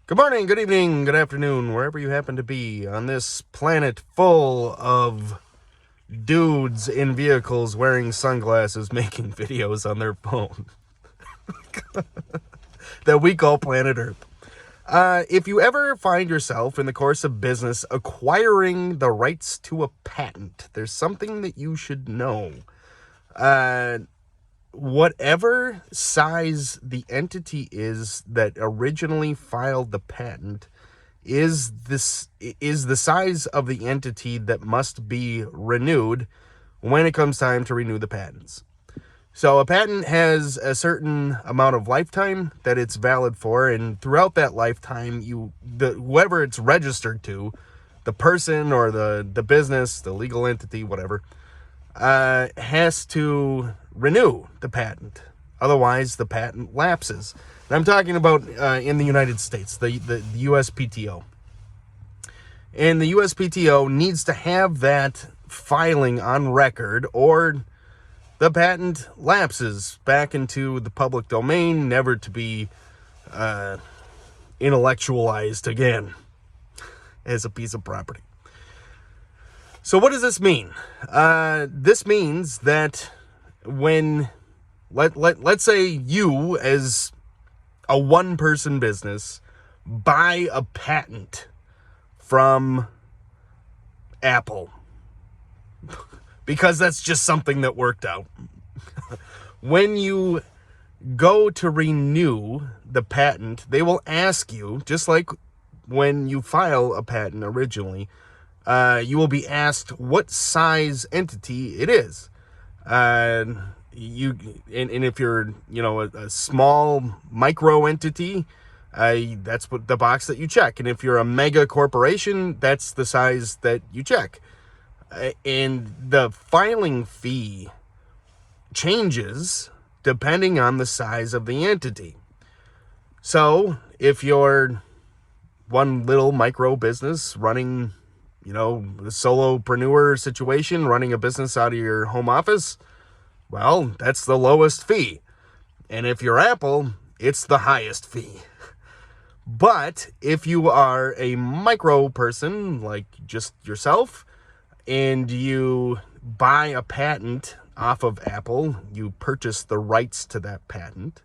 Good morning, good evening, good afternoon, wherever you happen to be on this planet full of dudes in vehicles wearing sunglasses making videos on their phone that we call planet Earth. If you ever find yourself in the course of business acquiring the rights to a patent, there's something that you should know. Whatever size the entity is that originally filed the patent is the size of the entity that must be renewed when it comes time to renew the patents. So a patent has a certain amount of lifetime that it's valid for, and throughout that lifetime, whoever it's registered to, the person or the business, the legal entity, whatever, has to renew the patent. Otherwise, the patent lapses. And I'm talking about in the United States, the USPTO. And the USPTO needs to have that filing on record, or the patent lapses back into the public domain, never to be intellectualized again as a piece of property. So what does this mean? This means that when, let's say you, as a one-person business, buy a patent from Apple, because that's just something that worked out. When you go to renew the patent, they will ask you, just like when you file a patent originally, you will be asked what size entity it is. And if you're, a small micro entity, that's what the box that you check. And if you're a mega corporation, that's the size that you check. And the filing fee changes depending on the size of the entity. So if you're one little micro business running, a solopreneur situation, running a business out of your home office, well, that's the lowest fee. And if you're Apple, it's the highest fee. But if you are a micro person, like just yourself, and you buy a patent off of Apple, you purchase the rights to that patent,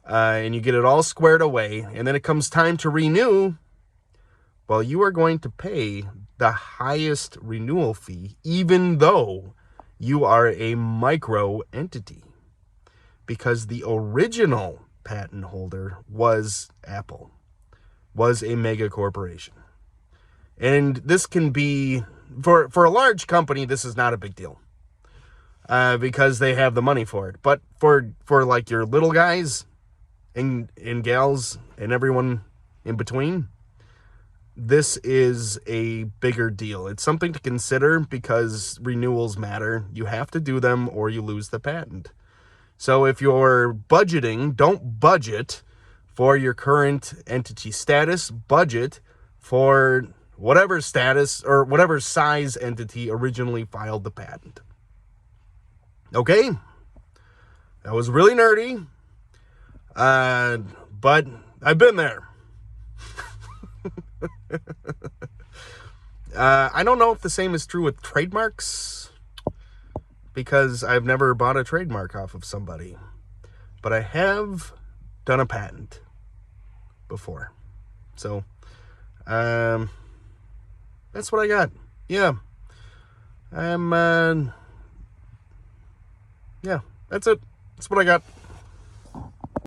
and you get it all squared away, and then it comes time to renew, well, you are going to pay the highest renewal fee, even though you are a micro entity, because the original patent holder was Apple, was a mega corporation. And this can be, for a large company, this is not a big deal, because they have the money for it. But for like your little guys and gals and everyone in between, this is a bigger deal. It's something to consider because renewals matter. You have to do them or you lose the patent. So if you're budgeting, don't budget for your current entity status. Budget for whatever status or whatever size entity originally filed the patent. Okay? That was really nerdy. But I've been there. I don't know if the same is true with trademarks, because I've never bought a trademark off of somebody, but I have done a patent before. So, that's what I got. Yeah. Yeah, that's it. That's what I got.